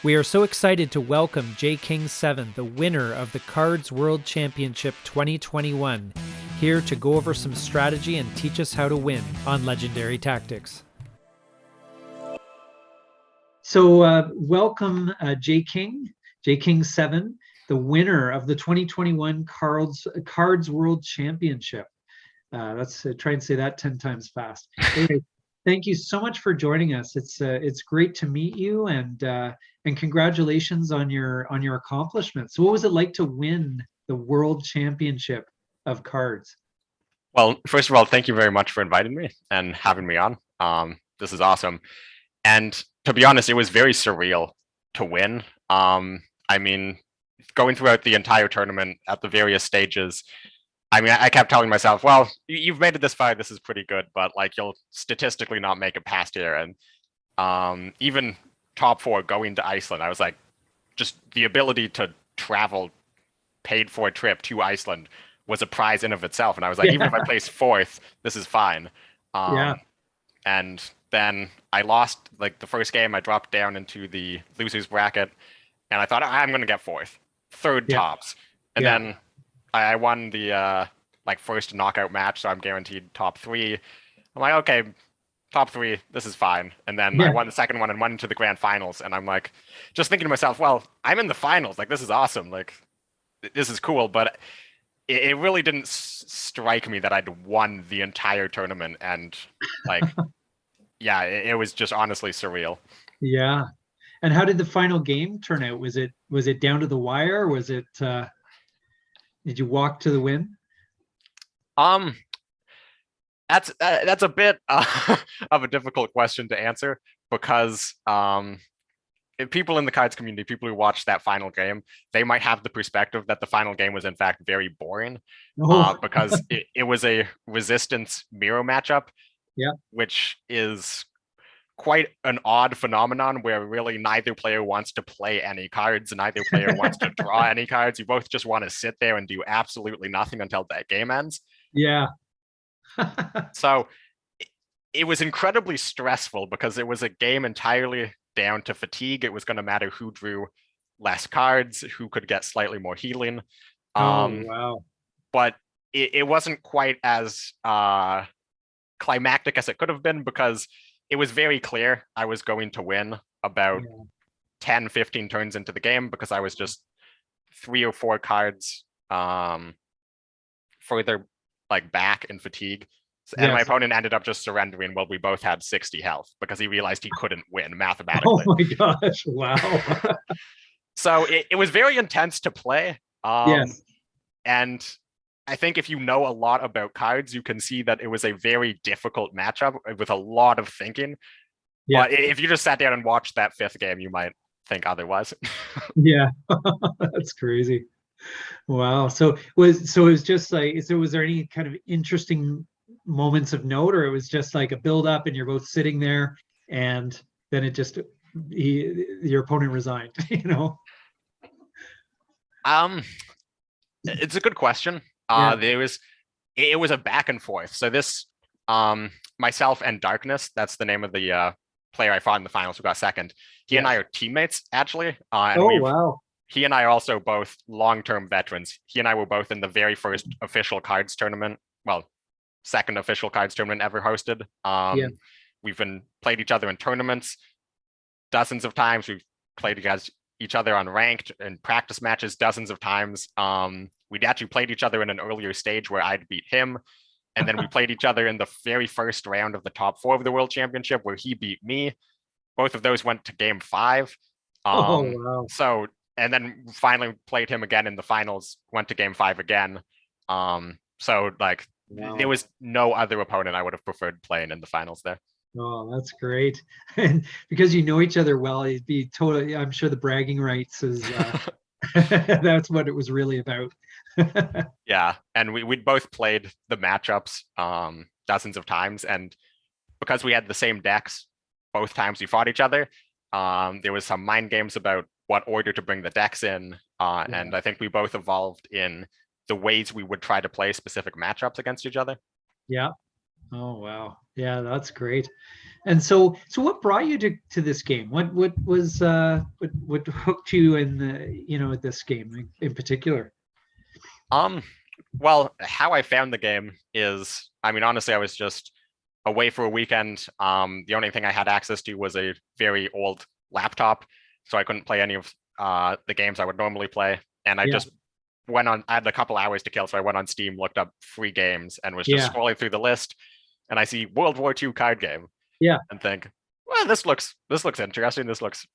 We are so excited to welcome jking7, the winner of the KARDS World Championship 2021, here to go over some strategy and teach us how to win on Legendary Tactics. So welcome jking7, the winner of the 2021 KARDS World Championship. Let's try and say that 10 times fast. Anyway, thank you so much for joining us. It's great to meet you, and congratulations on your accomplishments. So what was it like to win the World Championship of KARDS? Well, first of all, thank you very much for inviting me and having me on. This is awesome. And to be honest, it was very surreal to win. I mean, going throughout the entire tournament at the various stages, I mean, I kept telling myself, well, you've made it this far, this is pretty good, but like you'll statistically not make it past here. And even top 4 going to Iceland, I was like, just the ability to travel paid for a trip to Iceland was a prize in of itself. And I was like, even if I place 4th, this is fine. And then I lost like the first game. I dropped down into the losers bracket, and I thought I'm going to get 4th, 3rd tops. And then I won the like first knockout match, so I'm guaranteed top 3. I'm like, okay, top 3, this is fine. And then I won the second one and went into the grand finals, and I'm like, just thinking to myself, well, I'm in the finals. Like, this is awesome. Like, this is cool. But it really didn't strike me that I'd won the entire tournament, and like, yeah, it was just honestly surreal. Yeah. And how did the final game turn out? Was it down to the wire? Was it did you walk to the win? That's a bit of a difficult question to answer, because if people in the KARDS community, people who watched that final game, they might have the perspective that the final game was in fact very boring, because it was a resistance mirror matchup, which is quite an odd phenomenon where really neither player wants to play any cards, neither player wants to draw any cards. You both just want to sit there and do absolutely nothing until that game ends. Yeah. So it was incredibly stressful because it was a game entirely down to fatigue. It was going to matter who drew less cards, who could get slightly more healing. Wow. But it wasn't quite as climactic as it could have been, because it was very clear I was going to win about 10, 15 turns into the game, because I was just 3 or 4 cards further like back in fatigue. And my opponent ended up just surrendering while we both had 60 health, because he realized he couldn't win mathematically. Oh my gosh, wow. So it was very intense to play. And I think if you know a lot about cards, you can see that it was a very difficult matchup with a lot of thinking. But if you just sat down and watched that 5th game, you might think otherwise. That's crazy. Wow. So it was just like, so was there any kind of interesting moments of note, or it was just like a build up and you're both sitting there and then it just your opponent resigned, you know? It's a good question. It was a back and forth. So this myself and Darkness, that's the name of the player I fought in the finals who got 2nd. He and I are teammates, actually. And he and I are also both long-term veterans. He and I were both in the very first official KARDS tournament. Well, 2nd official KARDS tournament ever hosted. We've played each other in tournaments dozens of times. We've played against each other on ranked and practice matches dozens of times. We'd actually played each other in an earlier stage where I'd beat him. And then we played each other in the very first round of the top 4 of the World Championship, where he beat me. Both of those went to game 5. So, and then finally played him again in the finals, went to game 5 again. So like, there was no other opponent I would have preferred playing in the finals there. Oh, that's great. And because you know each other well, it'd be totally, I'm sure the bragging rights is that's what it was really about. Yeah, and we'd both played the matchups dozens of times, and because we had the same decks both times we fought each other, there was some mind games about what order to bring the decks in, and I think we both evolved in the ways we would try to play specific matchups against each other. Yeah. Oh wow. Yeah, that's great. And so what brought you to this game? What was what hooked you in the, at this game in particular? Um, well, how I found the game is, I mean, honestly, I was just away for a weekend. The only thing I had access to was a very old laptop, so I couldn't play any of the games I would normally play. And I Yeah. just went on. I had a couple hours to kill, so I went on Steam, looked up free games, and was just Yeah. scrolling through the list. And I see World War II card game, Yeah. and think, well, this looks interesting. This looks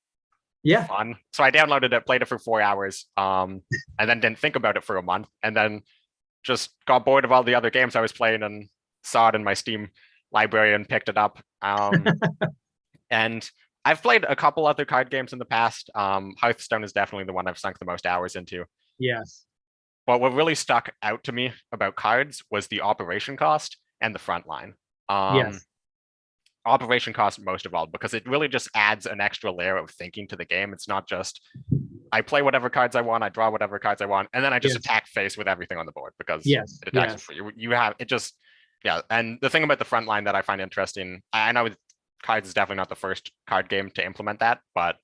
Yeah. fun. So I downloaded it, played it for 4 hours, and then didn't think about it for a month, and then just got bored of all the other games I was playing and saw it in my Steam library and picked it up. And I've played a couple other card games in the past. Hearthstone is definitely the one I've sunk the most hours into. Yes. But what really stuck out to me about cards was the operation cost and the front line. Um, Yes. Operation cost most of all, because it really just adds an extra layer of thinking to the game. It's not just I play whatever cards I want, I draw whatever cards I want, and then I just Yes. attack face with everything on the board because Yes. it attacks Yes. for you. You have it just yeah. And the thing about the front line that I find interesting, I know cards is definitely not the first card game to implement that, but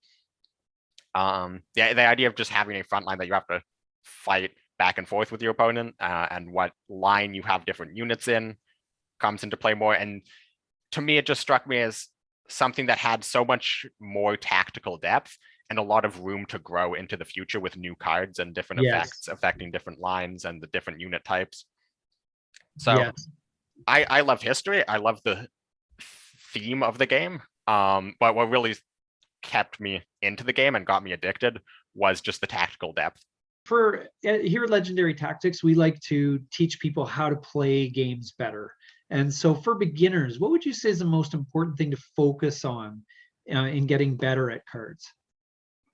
yeah, the idea of just having a front line that you have to fight back and forth with your opponent, and what line you have different units in comes into play more. And to me, it just struck me as something that had so much more tactical depth and a lot of room to grow into the future with new cards and different Yes. effects affecting different lines and the different unit types. So Yes. I love history. I love the theme of the game. But what really kept me into the game and got me addicted was just the tactical depth. For here at Legendary Tactics, we like to teach people how to play games better. And so for beginners, what would you say is the most important thing to focus on in getting better at cards?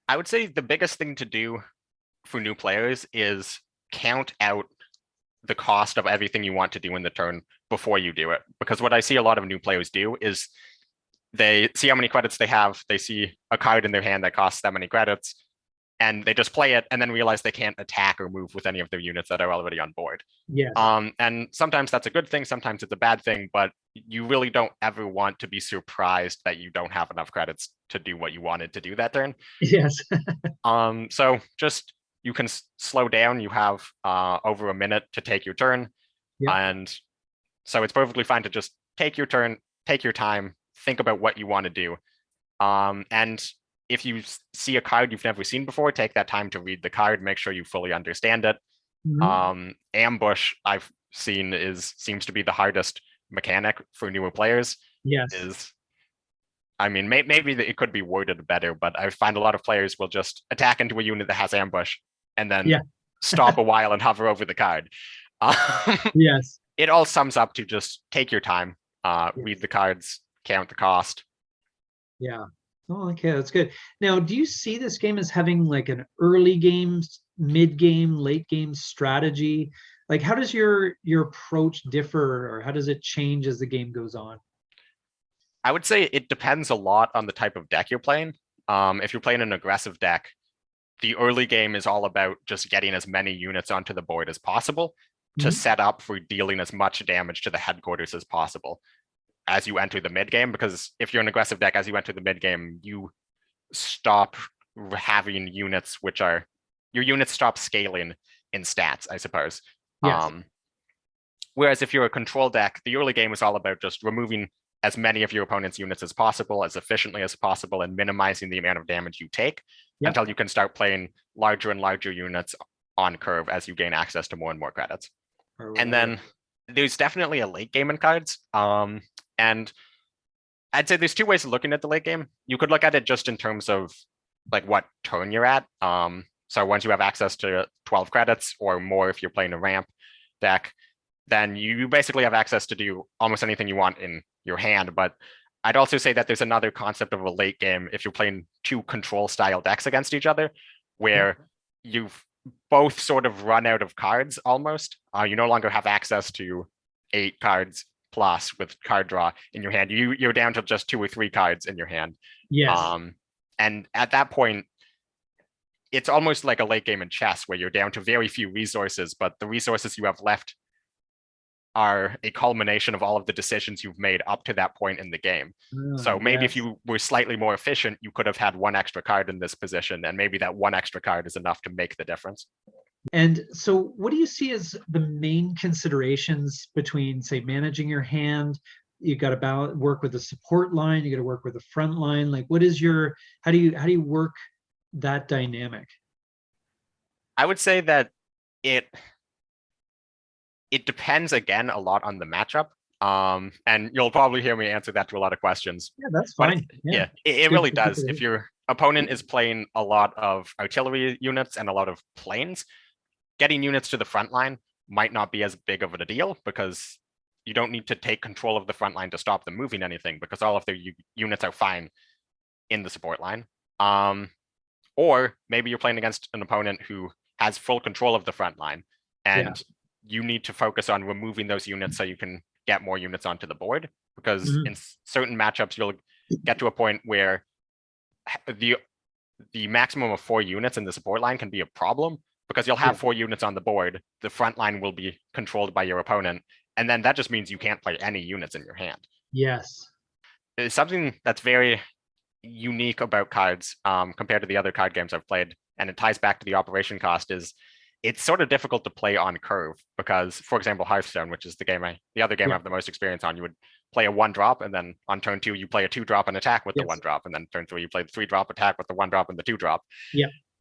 I would say the biggest thing to do for new players is count out the cost of everything you want to do in the turn before you do it. Because what I see a lot of new players do is they see how many credits they have, they see a card in their hand that costs that many credits, and they just play it and then realize they can't attack or move with any of their units that are already on board. Yes. And sometimes that's a good thing, sometimes it's a bad thing, but you really don't ever want to be surprised that you don't have enough credits to do what you wanted to do that turn. Yes. So just you can slow down. You have over a minute to take your turn, Yeah. and so it's perfectly fine to just take your turn, take your time, think about what you want to do. And if you see a card you've never seen before, take that time to read the card, make sure you fully understand it. Mhm. Ambush I've seen seems to be the hardest mechanic for newer players. Yes. Is I mean, maybe it could be worded better, but I find a lot of players will just attack into a unit that has ambush and then Yeah. stop a while and hover over the card. Um, Yes. it all sums up to just take your time, read Yes. the cards, count the cost. Yeah. Oh, okay, that's good. Now, do you see this game as having like an early game, mid game, late game strategy? Like, how does your approach differ, or how does it change as the game goes on? I would say it depends a lot on the type of deck you're playing. If you're playing an aggressive deck, the early game is all about just getting as many units onto the board as possible to Mhm. set up for dealing as much damage to the headquarters as possible as you enter the mid game. Because if you're an aggressive deck, as you enter the mid game, you stop having units which are your units stop scaling in stats, I suppose. Yes. Whereas if you're a control deck, the early game is all about just removing as many of your opponent's units as possible, as efficiently as possible, and minimizing the amount of damage you take Yep. until you can start playing larger and larger units on curve as you gain access to more and more credits. Or And whatever. then there's definitely a late game in cards. And I'd say there's two ways of looking at the late game. You could look at it just in terms of like what turn you're at. So once you have access to 12 credits or more, if you're playing a ramp deck, then you basically have access to do almost anything you want in your hand. But I'd also say that there's another concept of a late game if you're playing two control style decks against each other, Yep. where you've both sort of run out of cards almost. You no longer have access to 8 cards plus with card draw in your hand. You're down to just 2 or 3 cards in your hand. Yes. Um, and at that point, it's almost like a late game in chess where you're down to very few resources, but the resources you have left are a culmination of all of the decisions you've made up to that point in the game. So maybe if Yes. you were slightly more efficient, you could have had one extra card in this position, and maybe that one extra card is enough to make the difference. And so what do you see as the main considerations between, say, managing your hand? You got to work with the support line, you got to work with the front line. Like, what is your, how do you work that dynamic? I would say that it depends again a lot on the matchup. And you'll probably hear me answer that to a lot of questions. Yeah, that's But fine. yeah, It's it good really for people does. to If hear. your opponent is playing a lot of artillery units and a lot of planes, getting units to the front line might not be as big of a deal because you don't need to take control of the front line to stop them moving anything because all of their units are fine in the support line. Or maybe you're playing against an opponent who has full control of the front line and you need to focus on removing those units so you can get more units onto the board, because in certain matchups you'll get to a point where the maximum of 4 units in the support line can be a problem because you'll have 4 units on the board, the front line will be controlled by your opponent, and then that just means you can't play any units in your hand. Yes. It's something that's very unique about cards compared to the other card games I've played, and it ties back to the operation cost, is it's sort of difficult to play on curve because, for example, Hearthstone, which is the other game I have the most experience on, you would play a 1-drop, and then on turn 2 you play a 2-drop and attack with the 1-drop, and then turn 3 you play the 3-drop attack with the 1-drop and the 2-drop.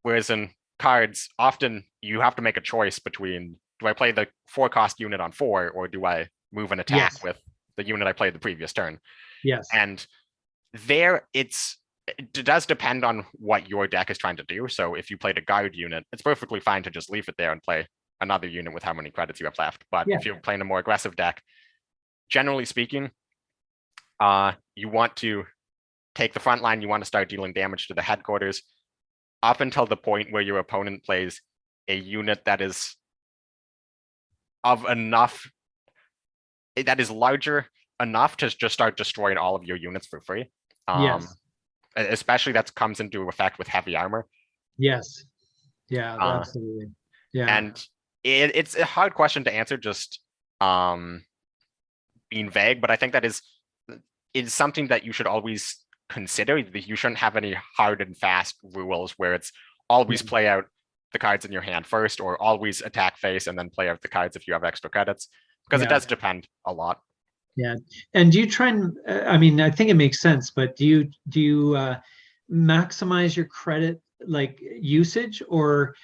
Whereas in cards, often you have to make a choice between, do I play the 4-cost unit on 4, or do I move an attack with the unit I played the previous turn? And there it does depend on what your deck is trying to do. So if you played a guard unit, it's perfectly fine to just leave it there and play another unit with how many credits you have left. But if you're playing a more aggressive deck, generally speaking, you want to take the front line, you want to start dealing damage to the headquarters up until the point where your opponent plays a unit that is of enough, that is larger enough to just start destroying all of your units for free. Especially that comes into effect with heavy armor. Absolutely. And it's a hard question to answer just being vague, but I think that is something that you should always consider. You shouldn't have any hard and fast rules where it's always play out the cards in your hand first, or always attack face and then play out the cards if you have extra credits, because it does depend a lot. And do you try and, I mean, I think it makes sense, but do you maximize your credit like usage, or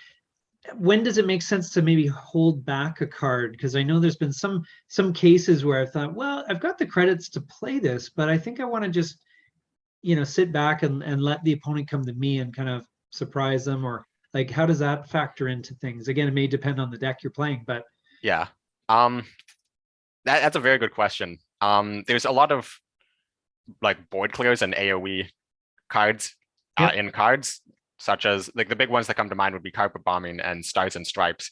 when does it make sense to maybe hold back a card? Because I know there's been some cases where I thought, well, I've got the credits to play this, but I think I want to just, sit back and let the opponent come to me and kind of surprise them, or like, how does that factor into things? Again, it may depend on the deck you're playing, but that's a very good question. There's a lot of like board clears and AoE cards in cards, such as like the big ones that come to mind would be Carpet Bombing and Stars and Stripes.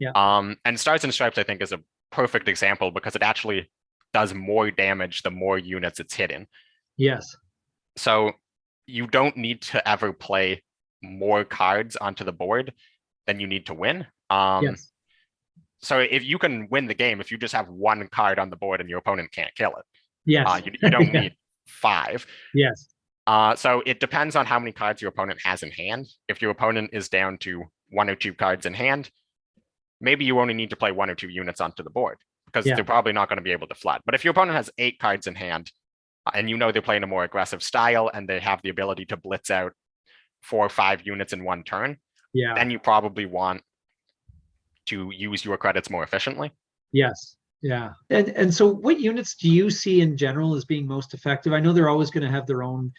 And Stars and Stripes, I think, is a perfect example because it actually does more damage the more units it's hitting. So you don't need to ever play more cards onto the board than you need to win. So if you can win the game, if you just have 1 card on the board and your opponent can't kill it, you don't need 5. So it depends on how many cards your opponent has in hand. If your opponent is down to 1 or 2 cards in hand, maybe you only need to play 1 or 2 units onto the board because they're probably not going to be able to flood. But if your opponent has 8 cards in hand and they're playing a more aggressive style and they have the ability to blitz out 4 or 5 units in 1 turn, then you probably want to use your credits more efficiently. And so what units do you see in general as being most effective? I know they're always going to have their own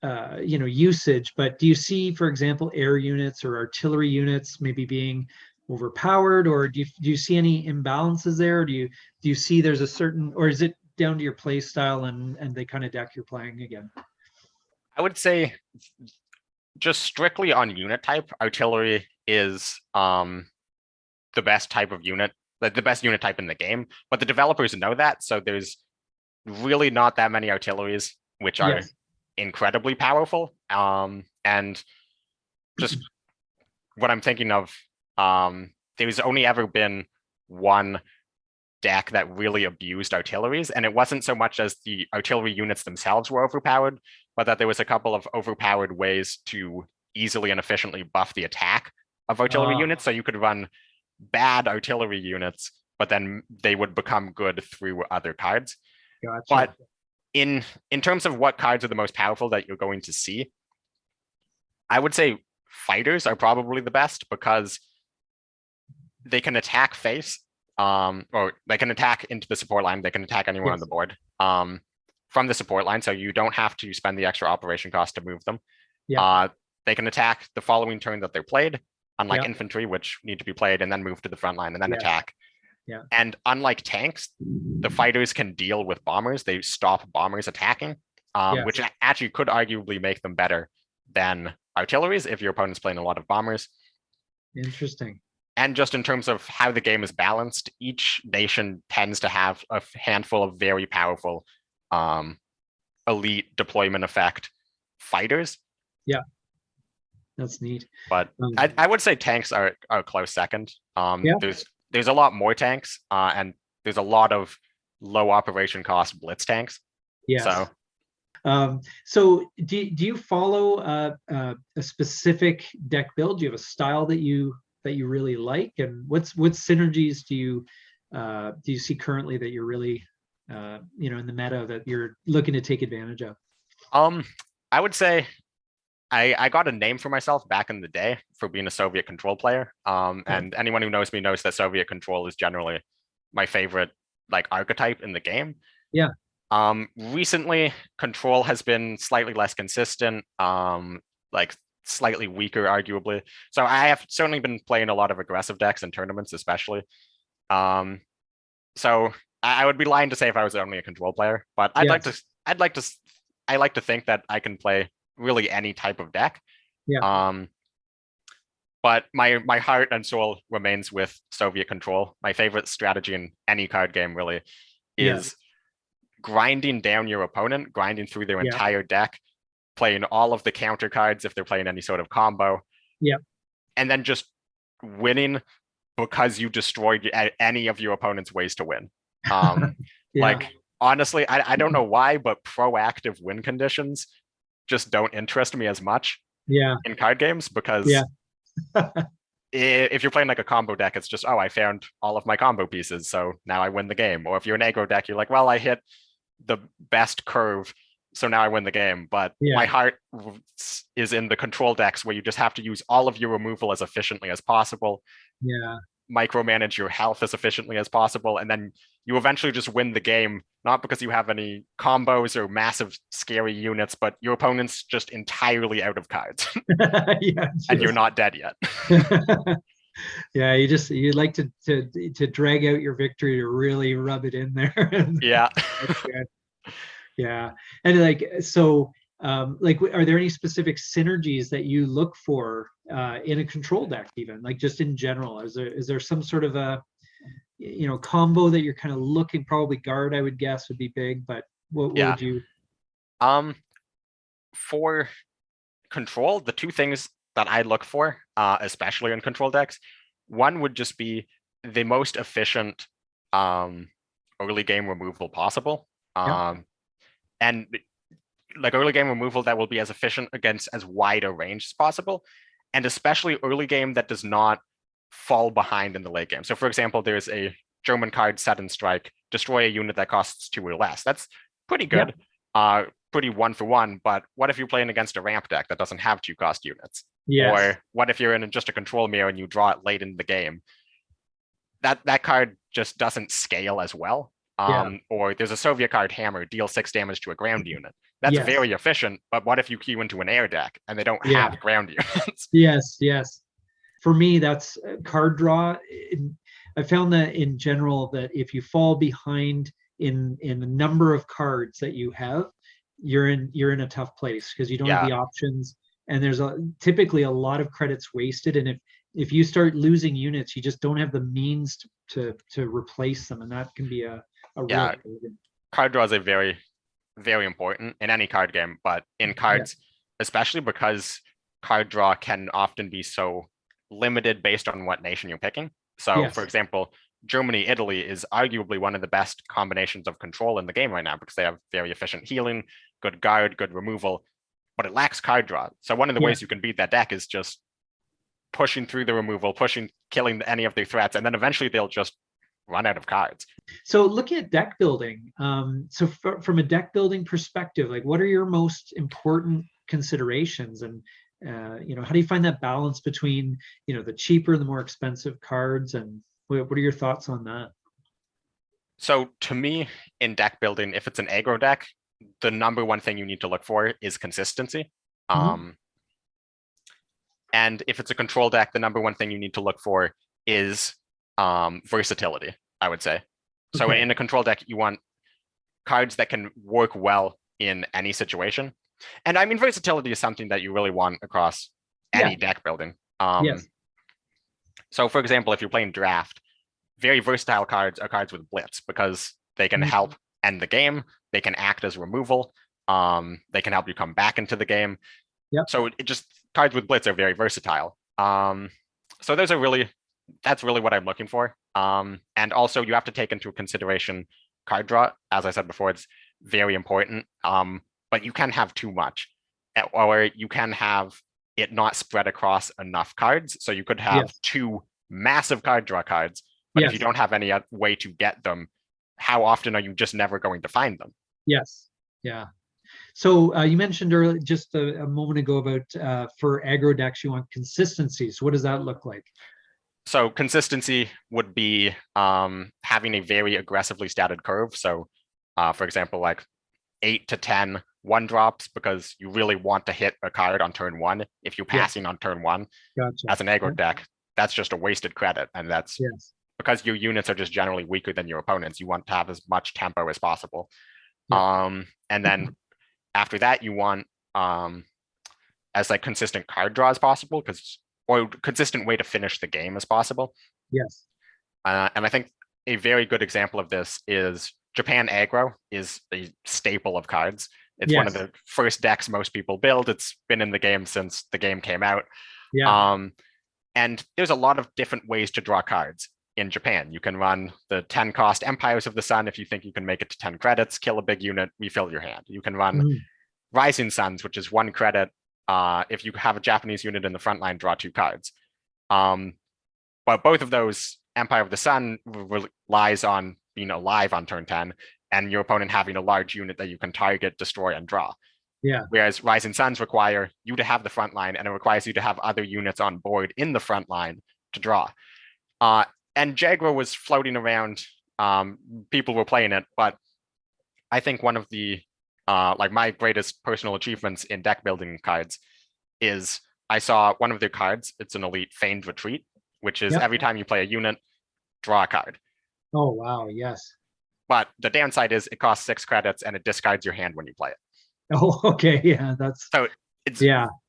usage, but do you see, for example, air units or artillery units maybe being overpowered, or do you see any imbalances there? Or do you see there's a certain, or is it down to your play style and the kind of deck you're playing again? I would say just strictly on unit type, artillery is the best type of unit, like the best unit type in the game, but the developers know that, so there's really not that many artilleries which are incredibly powerful. And just what I'm thinking of, there's only ever been one deck that really abused artilleries, and it wasn't so much as the artillery units themselves were overpowered, but that there was a couple of overpowered ways to easily and efficiently buff the attack of artillery units. So you could run bad artillery units, but then they would become good through other cards. Gotcha. But in terms of what cards are the most powerful that you're going to see, I would say fighters are probably the best because they can attack face, or they can attack into the support line. They can attack anyone on the board from the support line, so you don't have to spend the extra operation cost to move them. They can attack the following turn that they're played, unlike infantry, which need to be played and then move to the front line and then attack. And unlike tanks, the fighters can deal with bombers. They stop bombers attacking, which actually could arguably make them better than artilleries if your opponent's playing a lot of bombers. Interesting. And just in terms of how the game is balanced, each nation tends to have a handful of very powerful elite deployment effect fighters. Yeah, that's neat. But I would say tanks are a close second. There's a lot more tanks, and there's a lot of low operation cost blitz tanks. Yeah. So do you follow a specific deck build? Do you have a style that you really like, and what synergies do you see currently that you're really in the meta that you're looking to take advantage of? I would say I got a name for myself back in the day for being a Soviet control player. And anyone who knows me knows that Soviet control is generally my favorite like archetype in the game. Yeah. Recently, control has been slightly less consistent, like slightly weaker, arguably. So I have certainly been playing a lot of aggressive decks in tournaments, especially. So I would be lying to say if I was only a control player, but I like to think that I can play really any type of deck. But my heart and soul remains with Soviet control. My favorite strategy in any card game really is grinding down your opponent, grinding through their entire deck, playing all of the counter cards if they're playing any sort of combo. And then just winning because you destroyed any of your opponent's ways to win. Like, honestly, I don't know why, but proactive win conditions just don't interest me as much in card games, because if you're playing like a combo deck, it's just, oh, I found all of my combo pieces, so now I win the game. Or if you're an aggro deck, you're like, well, I hit the best curve, so now I win the game. But my heart is in the control decks where you just have to use all of your removal as efficiently as possible. Micromanage your health as efficiently as possible, and then you eventually just win the game, not because you have any combos or massive scary units, but your opponent's just entirely out of cards. And you're not dead yet. You like to drag out your victory to really rub it in there. And like, so like, are there any specific synergies that you look for in a control deck, even like just in general? Is there some sort of a combo that you're kind of looking? Probably guard, I would guess, would be big, but what would you? For control, the two things that I look for, especially in control decks, one would just be the most efficient early game removal possible. And like early game removal that will be as efficient against as wide a range as possible, and especially early game that does not fall behind in the late game. So for example, there's a German card, Set and Strike, destroy a unit that costs 2 or less. That's pretty good, pretty 1-for-1, but what if you're playing against a ramp deck that doesn't have 2 cost units? Or what if you're in just a control mirror and you draw it late in the game? That card just doesn't scale as well. Or there's a Soviet card, Hammer, deal 6 damage to a ground unit. That's very efficient, but what if you queue into an air deck and they don't have ground units? For me, that's card draw. I found that in general, that if you fall behind in the number of cards that you have, you're in a tough place because you don't have the options, and there's typically a lot of credits wasted. And if you start losing units, you just don't have the means to replace them, and that can be a real burden. Card draw is a very, very important in any card game, but in cards, especially because card draw can often be so limited based on what nation you're picking. So for example, Germany, Italy is arguably one of the best combinations of control in the game right now because they have very efficient healing, good guard, good removal, but it lacks card draw. So one of the Yeah. ways you can beat that deck is just pushing through the removal, killing any of their threats, and then eventually they'll just run out of cards. So looking at deck building, from a deck building perspective, like what are your most important considerations, and how do you find that balance between the cheaper and the more expensive cards, and what are your thoughts on that? So to me, in deck building, if it's an aggro deck, the number one thing you need to look for is consistency. Mhm. And if it's a control deck, the number one thing you need to look for is versatility, I would say. So Okay. in a control deck, you want cards that can work well in any situation. And I mean, versatility is something that you really want across any deck building. Yes. So for example, if you're playing draft, very versatile cards are cards with blitz because they can Mhm. help end the game. They can act as removal. They can help you come back into the game. Yep. So it just cards with blitz are very versatile. So that's really what I'm looking for. And also you have to take into consideration card draw. As I said before, it's very important. But you can have too much, or you can have it not spread across enough cards. So you could have two massive card draw cards, but if you don't have any way to get them, how often are you just never going to find them? Yes. Yeah. So you mentioned earlier, just a moment ago, about for aggro decks, you want consistency. So what does that look like? So consistency would be having a very aggressively statted curve. So for example, like 8 to 10 1-drops, because you really want to hit a card on turn 1. If you're passing on turn 1 as an aggro deck, that's just a wasted credit. And that's because your units are just generally weaker than your opponents. You want to have as much tempo as possible. And then after that, you want as like consistent card draw as possible, or consistent way to finish the game as possible. Yes. And I think a very good example of this is Japan aggro is a staple of cards. It's one of the first decks most people build. It's been in the game since the game came out. And there's a lot of different ways to draw cards in Japan. You can run the 10 cost Empires of the Sun if you think you can make it to 10 credits, kill a big unit, refill your hand. You can run Rising Suns, which is 1 credit. If you have a Japanese unit in the front line, draw 2 cards. But both of those, Empire of the Sun relies on being alive on turn 10, and your opponent having a large unit that you can target, destroy, and draw. Whereas Rising Suns require you to have the front line, and it requires you to have other units on board in the front line to draw. And Jaguar was floating around. People were playing it, but I think one of the like my greatest personal achievements in deck building cards is I saw one of their cards. It's an elite Feigned Retreat, which is every time you play a unit, draw a card. Oh, wow. Yes. But the downside is it costs 6 credits and it discards your hand when you play it. Oh, okay. Yeah, that's so it's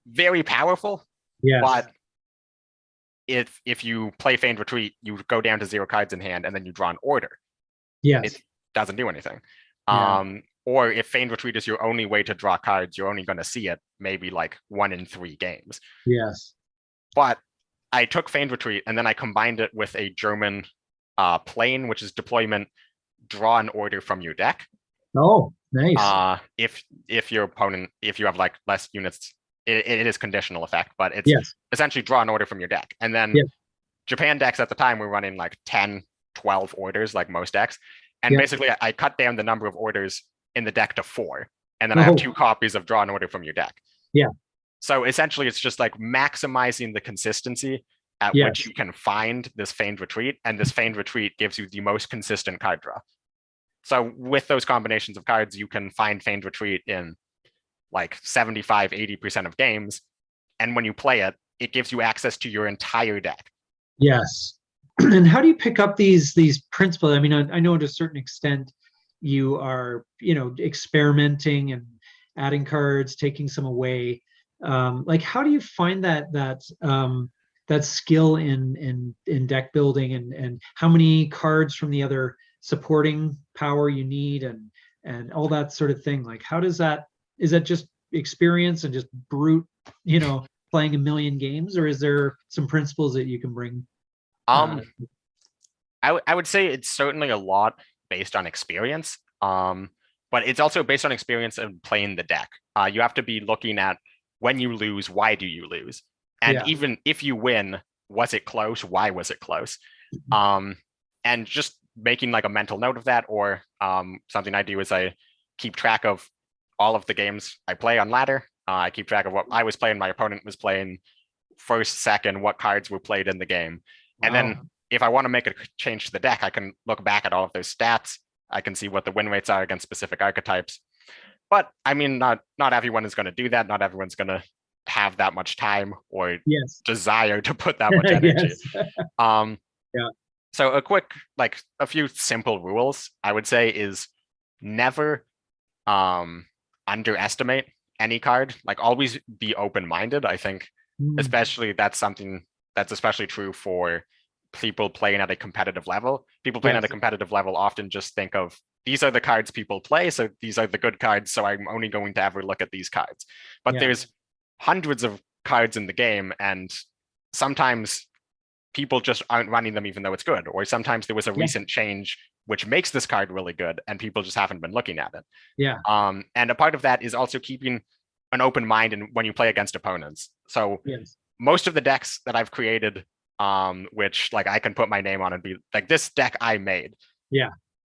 very powerful. But if you play Feigned Retreat, you go down to 0 cards in hand and then you draw an order. It doesn't do anything. Or if Feigned Retreat is your only way to draw cards, you're only going to see it maybe like 1 in 3 games. But I took Feigned Retreat and then I combined it with a German plane, which is deployment, draw an order from your deck. Oh, nice. If your opponent, if you have like less units, it is conditional effect, but it's essentially draw an order from your deck. And then Japan decks at the time were running like 10, 12 orders, like most decks. And basically I cut down the number of orders in the deck to 4. And then I have 2 copies of draw an order from your deck. So essentially it's just like maximizing the consistency at which you can find this Feigned Retreat. And this Feigned Retreat gives you the most consistent card draw. So with those combinations of cards, you can find Feigned Retreat in like 75, 80% of games. And when you play it, it gives you access to your entire deck. Yes. And how do you pick up these principles? I mean, I know to a certain extent you are, experimenting and adding cards, taking some away. Like, how do you find that skill in deck building, and how many cards from the other supporting power you need, and all that sort of thing? Like, is that just experience and just brute, playing a million games, or is there some principles that you can bring? I would say it's certainly a lot based on experience. But it's also based on experience of playing the deck. You have to be looking at when you lose, why do you lose? And Yeah. even if you win, was it close? Why was it close? And just making like a mental note of that, or something I do is I keep track of all of the games I play on ladder. I keep track of what I was playing, my opponent was playing, first, second, what cards were played in the game. And Wow. then if I want to make a change to the deck, I can look back at all of those stats. I can see what the win rates are against specific archetypes. But I mean, not everyone is going to do that. Not everyone's going to have that much time or Yes. desire to put that much energy. Yes. Um, Yeah. So a few simple rules I would say is never underestimate any card. Like always be open-minded. I think especially that's something that's especially true for people playing at a competitive level. People playing at a Yes. competitive level often just think of these are the cards people play, so these are the good cards, so I'm only going to ever look at these cards. But Yeah. there's hundreds of cards in the game, and sometimes people just aren't running them even though it's good. Or sometimes there was a Yeah. recent change which makes this card really good, and people just haven't been looking at it. Yeah. And a part of that is also keeping an open mind when you play against opponents. So Yes. most of the decks that I've created, which like I can put my name on and be like, this deck I made. Yeah.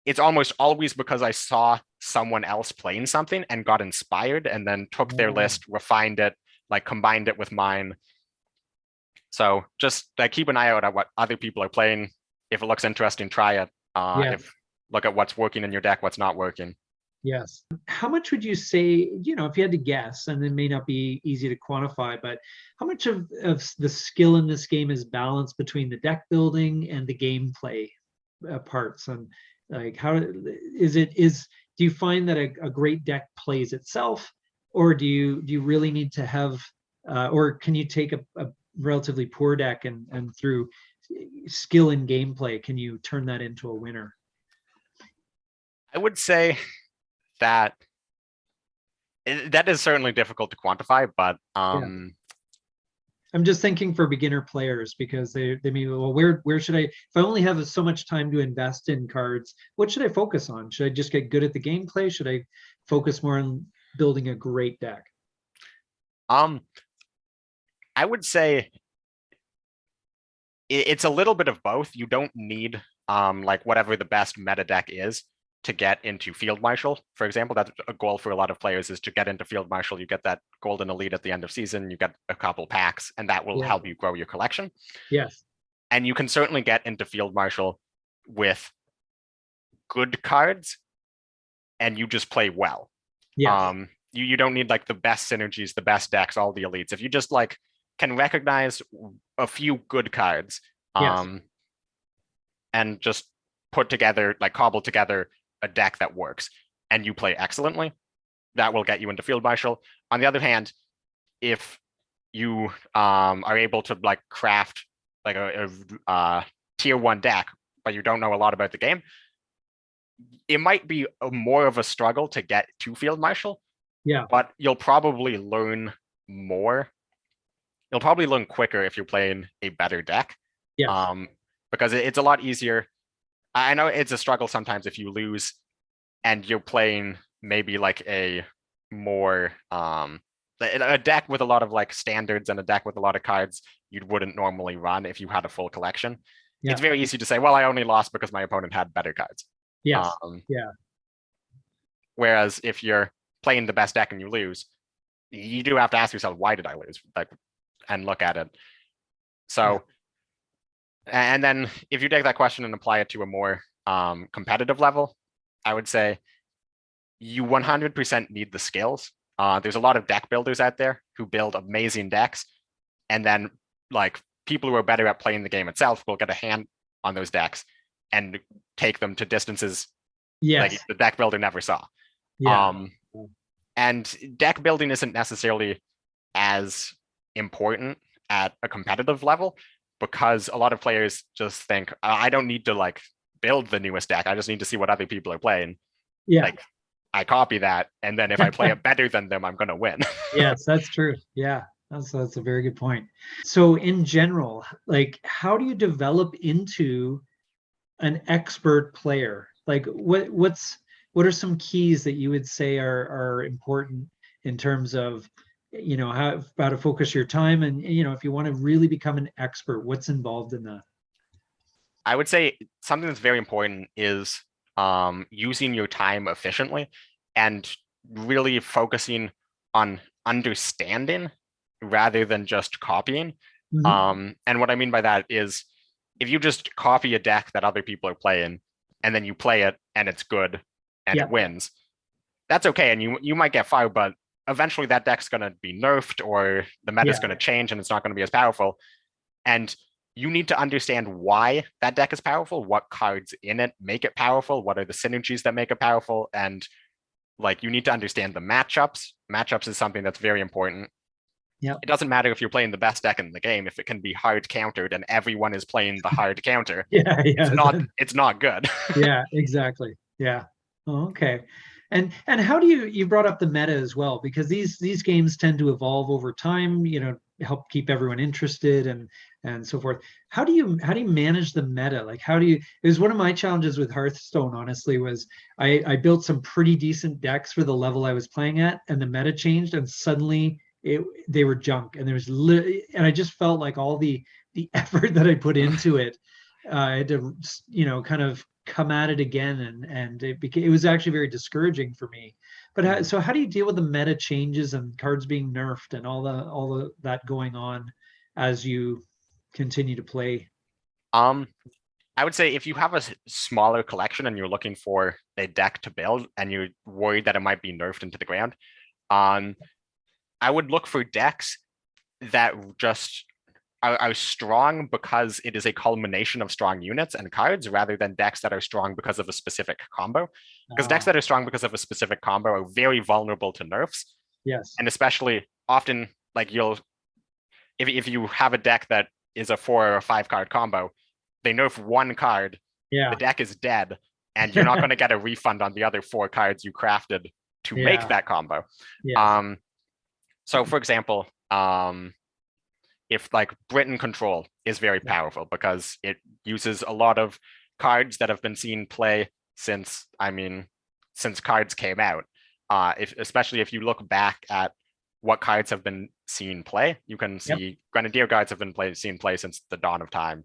It's almost always because I saw someone else playing something and got inspired and then took their list, refined it, like combined it with mine. So just like keep an eye out at what other people are playing. If it looks interesting, try it. If look at what's working in your deck, what's not working. Yes. How much would you say, if you had to guess, and it may not be easy to quantify, but how much of the skill in this game is balanced between the deck building and the gameplay parts? And like, how do you find that a great deck plays itself, or do you really need to have, or can you take a relatively poor deck and through skill in gameplay, can you turn that into a winner? I would say that that is certainly difficult to quantify, but I'm just thinking for beginner players, because they may, well, where should if I only have so much time to invest in cards, what should I focus on? Should I just get good at the gameplay? Should I focus more on building a great deck? I would say it's a little bit of both. You don't need like whatever the best meta deck is to get into Field Marshal, for example. That's a goal for a lot of players, is to get into Field Marshal. You get that golden elite at the end of season, you get a couple packs, and that will help you grow your collection. Yes. And you can certainly get into Field Marshal with good cards, and you just play well. Yes. You don't need like the best synergies, the best decks, all the elites. If you just like can recognize a few good cards, and just put together, like cobble together a deck that works, and you play excellently, that will get you into Field Marshal. On the other hand, if you are able to like craft like a tier 1 deck, but you don't know a lot about the game, it might be more of a struggle to get to Field Marshal. But you'll probably learn more. You'll probably learn quicker if you're playing a better deck. Because it's a lot easier. I know it's a struggle sometimes if you lose and you're playing maybe like a more a deck with a lot of like standards and a deck with a lot of cards you wouldn't normally run if you had a full collection. It's very easy to say, well, I only lost because my opponent had better cards. Whereas if you're playing the best deck and you lose, you do have to ask yourself, why did I lose? Like, and look at it. So and then if you take that question and apply it to a more competitive level, I would say you 100% need the skills. There's a lot of deck builders out there who build amazing decks, and then like people who are better at playing the game itself will get a hand on those decks and take them to distances like the deck builder never saw. And deck building isn't necessarily as important at a competitive level, because a lot of players just think, I don't need to like build the newest deck. I just need to see what other people are playing. Like I copy that, and then if I play it better than them, I'm going to win. Yes, that's true. Yeah, that's a very good point. So in general, like, how do you develop into an expert player? Like what are some keys that you would say are important in terms of, how to focus your time, and if you want to really become an expert, what's involved in that? I would say something that's very important is using your time efficiently and really focusing on understanding rather than just copying. And what I mean by that is if you just copy a deck that other people are playing and then you play it and it's good and Yeah. it wins, that's okay. And you might get far, but eventually that deck's going to be nerfed or the meta is going to change and it's not going to be as powerful. And you need to understand why that deck is powerful, what cards in it make it powerful, what are the synergies that make it powerful, and like you need to understand the matchups. Matchups is something that's very important. Yeah. It doesn't matter if you're playing the best deck in the game if it can be hard countered and everyone is playing the hard counter. Yeah. It's not good. Yeah, exactly. Yeah. Oh, okay. And how do you brought up the meta as well, because these games tend to evolve over time, help keep everyone interested and so forth. How do you manage the meta? Like it was one of my challenges with Hearthstone, honestly, was I built some pretty decent decks for the level I was playing at, and the meta changed and suddenly they were junk, and and I just felt like all the effort that I put into it, I had to kind of come at it again, and it was actually very discouraging for me. But so how do you deal with the meta changes and cards being nerfed and all the that going on as you continue to play? um I would say if you have a smaller collection and you're looking for a deck to build and you're worried that it might be nerfed into the ground, um I would look for decks that just are strong because it is a culmination of strong units and cards rather than decks that are strong because of a specific combo. Because decks that are strong because of a specific combo are very vulnerable to nerfs. Yes. And especially often, like if you have a deck that is a 4 or a 5 card combo, they nerf one card, the deck is dead, and you're not going to get a refund on the other 4 cards you crafted to make that combo. Yes. So for example, if like Britain Control is very powerful because it uses a lot of cards that have been seen play since cards came out. Especially if you look back at what cards have been seen play, you can see Grenadier Guards have been seen play since the dawn of time.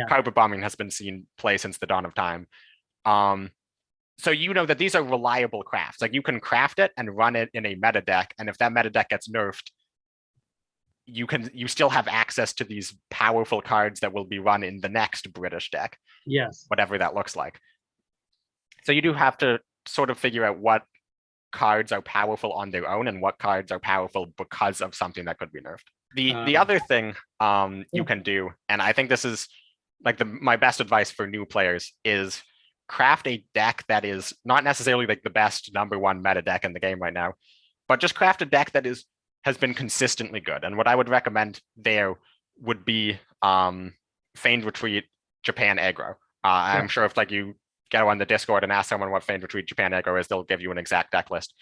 Carpet Bombing has been seen play since the dawn of time. So you know that these are reliable crafts. Like you can craft it and run it in a meta deck, and if that meta deck gets nerfed, you still have access to these powerful cards that will be run in the next British deck. Yes. Whatever that looks like. So you do have to sort of figure out what cards are powerful on their own and what cards are powerful because of something that could be nerfed. The other thing you can do, and I think this is like my best advice for new players, is craft a deck that is not necessarily like the best #1 meta deck in the game right now, but just craft a deck that has been consistently good. And what I would recommend there would be Feigned Retreat Japan aggro. I'm sure if like you get on the Discord and ask someone what Feigned Retreat Japan aggro is, they'll give you an exact deck list.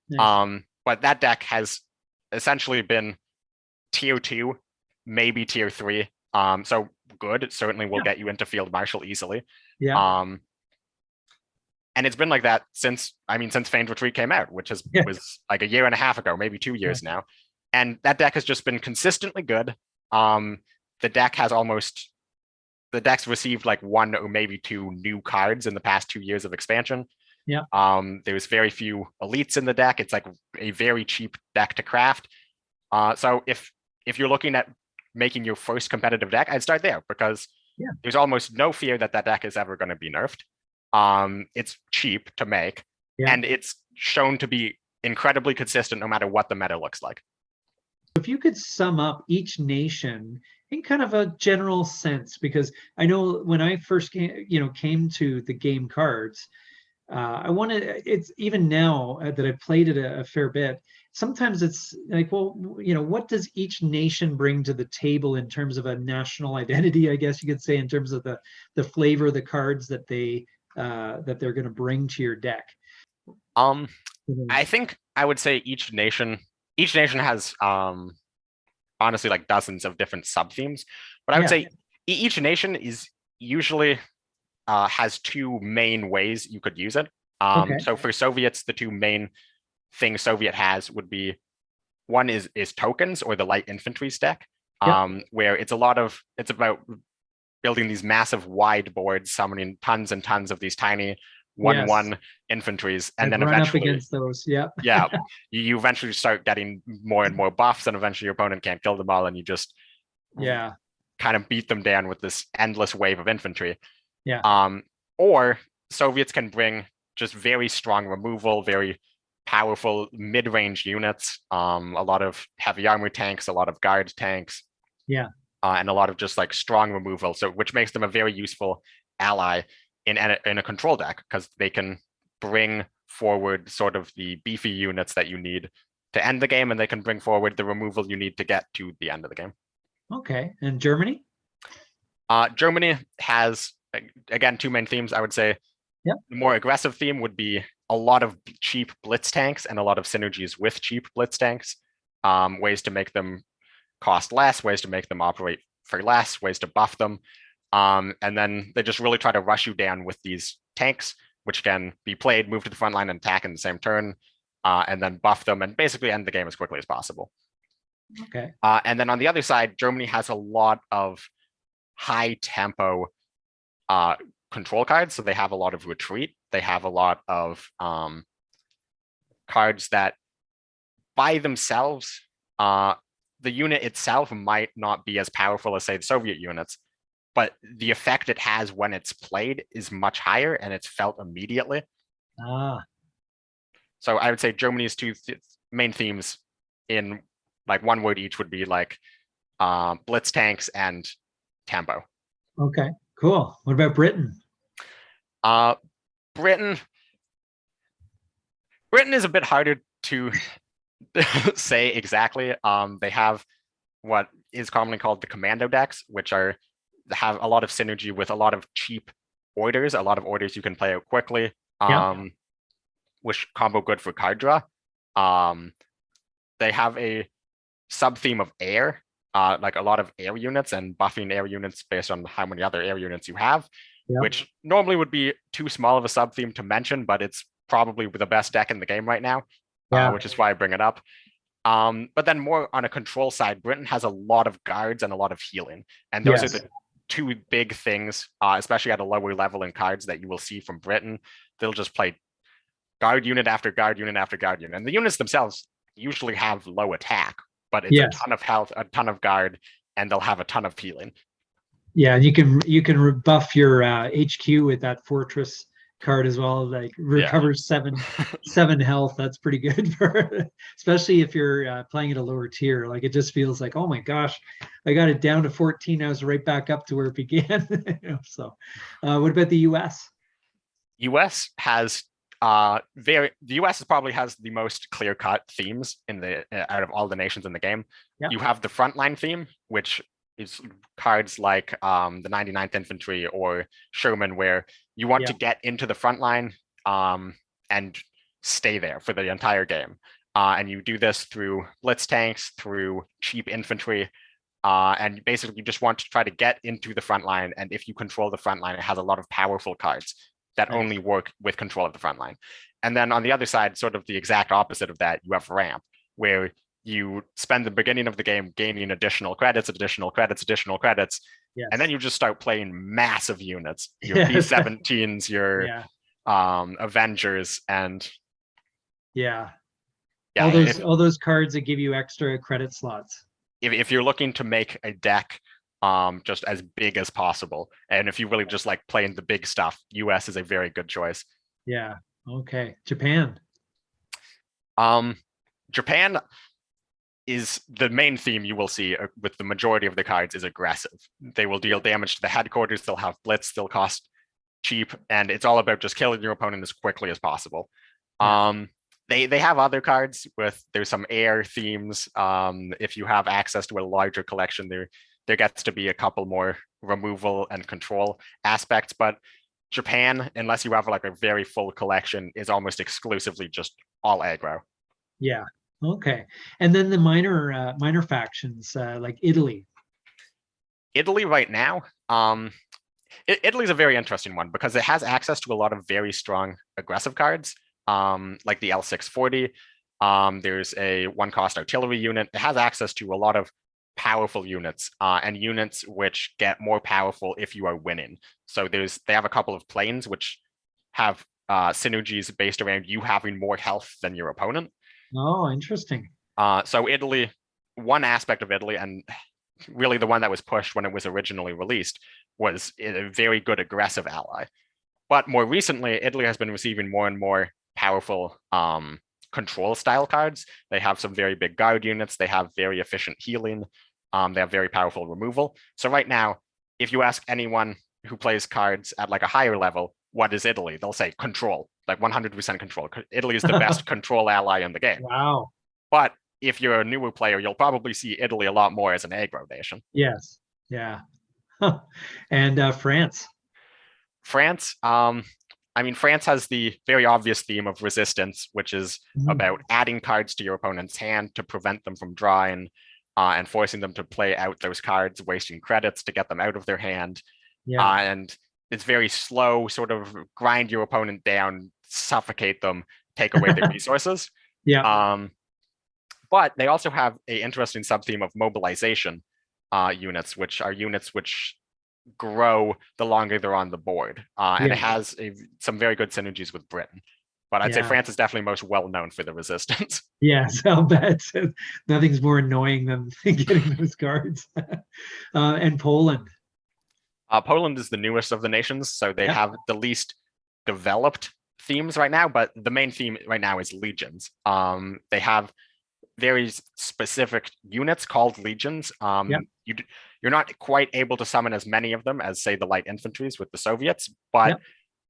Nice. But that deck has essentially been tier 2, maybe tier 3. So good. It certainly will get you into Field Marshal easily. And it's been like that since Feigned Retreat came out, which was like a year and a half ago, maybe 2 years now. And that deck has just been consistently good. The deck's received like 1 or maybe 2 new cards in the past 2 years of expansion. There's very few elites in the deck. It's like a very cheap deck to craft. So if you're looking at making your first competitive deck, I'd start there because there's almost no fear that deck is ever going to be nerfed. It's cheap to make, and it's shown to be incredibly consistent no matter what the meta looks like. If you could sum up each nation in kind of a general sense, because I know when I first came to the game cards, it's even now that I've played it a fair bit, sometimes it's like, well, what does each nation bring to the table in terms of a national identity, I guess you could say, in terms of the flavor of the cards that they're going to bring to your deck? I think I would say each nation has honestly like dozens of different sub themes, but I would say each nation is usually has two main ways you could use it. Okay. So for Soviets, the two main things Soviet has would be, one is tokens, or the light infantry stack, where it's about building these massive wide boards, summoning tons and tons of these tiny 1/1 infantries, and then run eventually up against those. Yeah. yeah, you eventually start getting more and more buffs, and eventually your opponent can't kill them all, and you just kind of beat them down with this endless wave of infantry. Or Soviets can bring just very strong removal, very powerful mid-range units, a lot of heavy armor tanks, a lot of guard tanks, and a lot of just like strong removal, so which makes them a very useful ally in a control deck, because they can bring forward sort of the beefy units that you need to end the game, and they can bring forward the removal you need to get to the end of the game. Okay. And Germany? Germany has, again, two main themes, I would say. The more aggressive theme would be a lot of cheap blitz tanks and a lot of synergies with cheap blitz tanks, ways to make them cost less, ways to make them operate for less, ways to buff them. And then they just really try to rush you down with these tanks, which can be played, move to the front line, and attack in the same turn, and then buff them and basically end the game as quickly as possible. Okay. And then on the other side, Germany has a lot of high tempo control cards. So they have a lot of retreat. They have a lot of cards that by themselves, the unit itself might not be as powerful as, say, the Soviet units, but the effect it has when it's played is much higher, and it's felt immediately. So I would say Germany's two main themes, in like one word each, would be like blitz tanks and tempo. Okay, cool. What about Britain? Britain is a bit harder to say exactly. They have what is commonly called the commando decks, which have a lot of synergy with a lot of cheap orders, a lot of orders you can play out quickly, which combo good for card draw. They have a sub theme of air, like a lot of air units and buffing air units based on how many other air units you have, which normally would be too small of a sub theme to mention, but it's probably the best deck in the game right now, which is why I bring it up. But then more on a control side, Britain has a lot of guards and a lot of healing, and those are the two big things, especially at a lower level in cards, that you will see from Britain. They'll just play guard unit after guard unit after guard unit, and the units themselves usually have low attack, but it's a ton of health, a ton of guard, and they'll have a ton of healing. Yeah, and you can rebuff your HQ with that fortress card as well, like recovers 7 health. That's pretty good for, especially if you're playing at a lower tier. Like, it just feels like, oh my gosh, I got it down to 14. I was right back up to where it began. So what about the US? US has the US probably has the most clear-cut themes in the out of all the nations in the game. You have the frontline theme, which is cards like the 99th Infantry or Sherman, where you want to get into the front line and stay there for the entire game. And you do this through blitz tanks, through cheap infantry, and basically you just want to try to get into the front line. And if you control the front line, it has a lot of powerful cards that only work with control of the front line. And then on the other side, sort of the exact opposite of that, you have ramp, where you spend the beginning of the game gaining additional credits, and then you just start playing massive units, your B-17s, your Avengers, and all those cards that give you extra credit slots. If you're looking to make a deck just as big as possible, and if you really just like playing the big stuff, US is a very good choice. Okay. Japan. Japan is the main theme you will see with the majority of the cards is aggressive. They will deal damage to the headquarters, they'll have blitz, they'll cost cheap, and it's all about just killing your opponent as quickly as possible. They have other cards there's some air themes. If you have access to a larger collection, there gets to be a couple more removal and control aspects, but Japan, unless you have like a very full collection, is almost exclusively just all aggro. Okay. And then the minor factions, like Italy. Italy right now, Italy's a very interesting one because it has access to a lot of very strong aggressive cards, like the L640. There's a 1-cost artillery unit. It has access to a lot of powerful units, and units which get more powerful if you are winning. So they have a couple of planes which have synergies based around you having more health than your opponent. Oh, interesting. So Italy, one aspect of Italy, and really the one that was pushed when it was originally released, was a very good aggressive ally. But more recently, Italy has been receiving more and more powerful control style cards. They have some very big guard units. They have very efficient healing. They have very powerful removal. So right now, if you ask anyone who plays cards at like a higher level, what is Italy? They'll say control, like 100% control. Italy is the best control ally in the game. Wow. But if you're a newer player, you'll probably see Italy a lot more as an aggro nation. Yes. Yeah. And France. France, I mean, France has the very obvious theme of resistance, which is about adding cards to your opponent's hand to prevent them from drawing, and forcing them to play out those cards, wasting credits to get them out of their hand. Yeah. And it's very slow, sort of grind your opponent down, suffocate them, take away their resources. Yeah. But they also have an interesting sub-theme of mobilization units, which are units which grow the longer they're on the board. And it has some very good synergies with Britain. But I'd say France is definitely most well known for the resistance. Yes, I'll bet. Nothing's more annoying than getting those cards. And Poland. Poland is the newest of the nations, so they have the least developed themes right now, but the main theme right now is legions. They have very specific units called legions. You're not quite able to summon as many of them as, say, the light infantries with the Soviets, but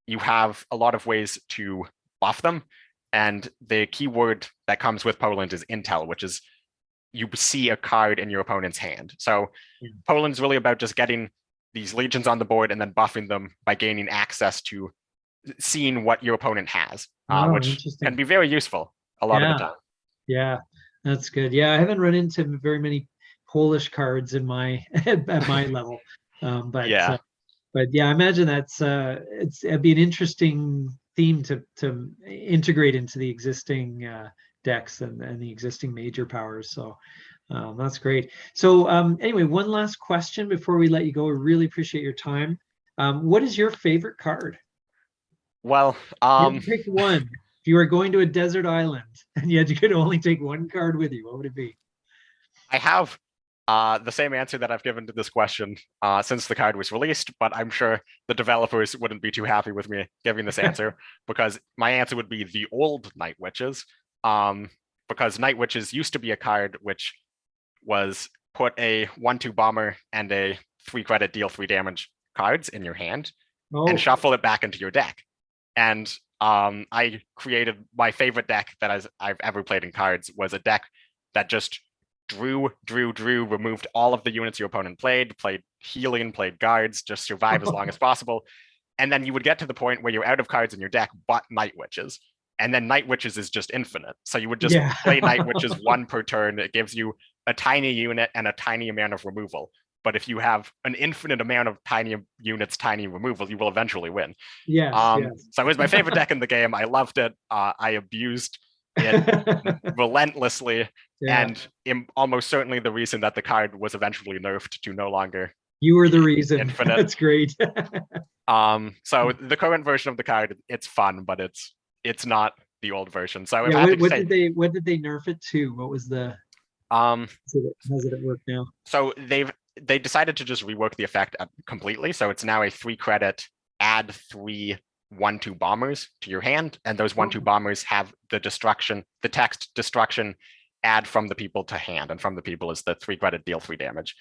you have a lot of ways to buff them. And the key word that comes with Poland is intel, which is you see a card in your opponent's hand. So Poland's really about just getting these legions on the board and then buffing them by gaining access to seeing what your opponent has, which can be very useful a lot of the time. Yeah, that's good. Yeah, I haven't run into very many Polish cards in my at my level, but yeah, I imagine it'd be an interesting theme to integrate into the existing decks and the existing major powers. So that's great. So anyway, one last question before we let you go. I really appreciate your time. What is your favorite card? Well, pick one. If you were going to a desert island and you could only take one card with you, what would it be? I have the same answer that I've given to this question since the card was released, but I'm sure the developers wouldn't be too happy with me giving this answer because my answer would be the old Night Witches, because Night Witches used to be a card which was put a 1/2 bomber and a 3-credit deal 3 damage cards in your hand and shuffle it back into your deck. And I created my favorite deck that I've ever played in cards was a deck that just drew, removed all of the units your opponent played healing, played guards, just survive as long as possible. And then you would get to the point where you're out of cards in your deck, but Night Witches. And then Night Witches is just infinite. So you would just play Night Witches 1 per turn. It gives you a tiny unit and a tiny amount of removal. But if you have an infinite amount of tiny units, tiny removal, you will eventually win. So it was my favorite deck in the game. I loved it. I abused it relentlessly, and almost certainly the reason that the card was eventually nerfed to no longer. You were the reason. Infinite. That's great. So the current version of the card, it's fun, but it's not the old version. So what did they nerf it to? What was the how does it work now? So they decided to just rework the effect completely. So it's now a 3-credit add 3 1/2 bombers to your hand, and those 1/2 bombers have the text destruction add from the people to hand, and from the people is the 3-credit deal 3 damage.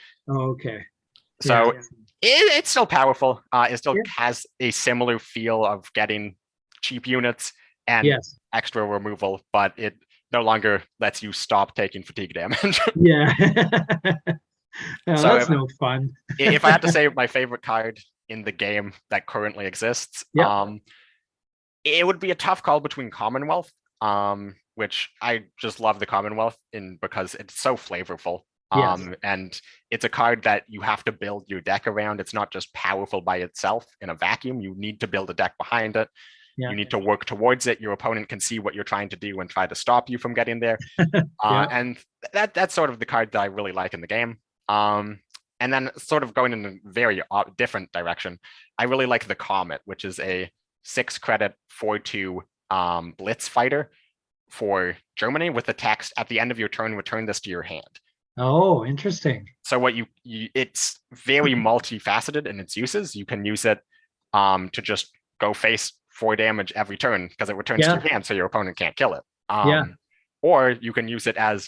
So it's still powerful. It still has a similar feel of getting cheap units and extra removal, but it no longer lets you stop taking fatigue damage. So that's no fun. If I had to say my favorite card in the game that currently exists, it would be a tough call between Commonwealth, which I just love the Commonwealth because it's so flavorful. Yes. And it's a card that you have to build your deck around. It's not just powerful by itself in a vacuum. You need to build a deck behind it. Yeah. You need to work towards it. Your opponent can see what you're trying to do and try to stop you from getting there. Yeah. And that's sort of the card that I really like in the game. And then sort of going in a very different direction, I really like the Comet, which is a 6-credit 4/2 blitz fighter for Germany with the text at the end of your turn, return this to your hand. Oh, interesting. So what it's very multifaceted in its uses. You can use it to just go face 4 damage every turn because it returns to your hand, so your opponent can't kill it. Or you can use it as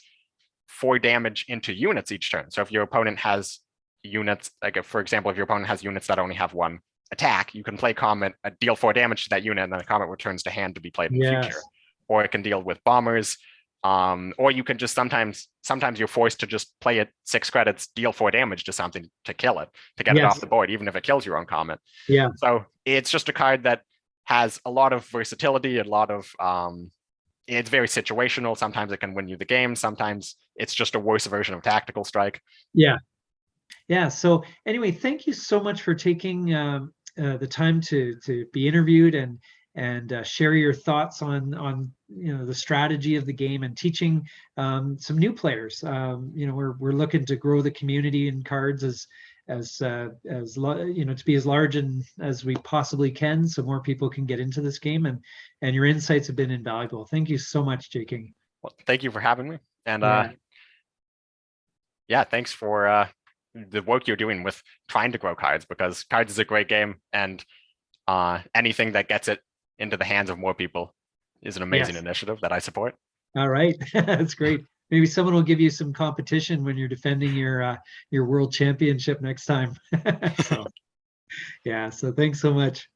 4 damage into units each turn. So if your opponent has units, like if, for example, if your opponent has units that only have 1 attack, you can play Comet, deal 4 damage to that unit, and then the Comet returns to hand to be played in the future. Or it can deal with bombers. Or you can just sometimes you're forced to just play it 6 credits, deal 4 damage to something to kill it, to get it off the board, even if it kills your own Comet. Yeah. So it's just a card that has a lot of versatility, a lot of it's very situational. Sometimes it can win you the game. Sometimes it's just a worse version of Tactical Strike. Yeah. Yeah. So anyway, thank you so much for taking the time to be interviewed and share your thoughts on the strategy of the game and teaching some new players. We're looking to grow the community in cards to be as large and as we possibly can, so more people can get into this game. And your insights have been invaluable. Thank you so much, jking. Well, thank you for having me. And thanks for the work you're doing with trying to grow cards, because cards is a great game, and anything that gets it into the hands of more people is an amazing initiative that I support. All right. That's great. Maybe someone will give you some competition when you're defending your world championship next time. So thanks so much.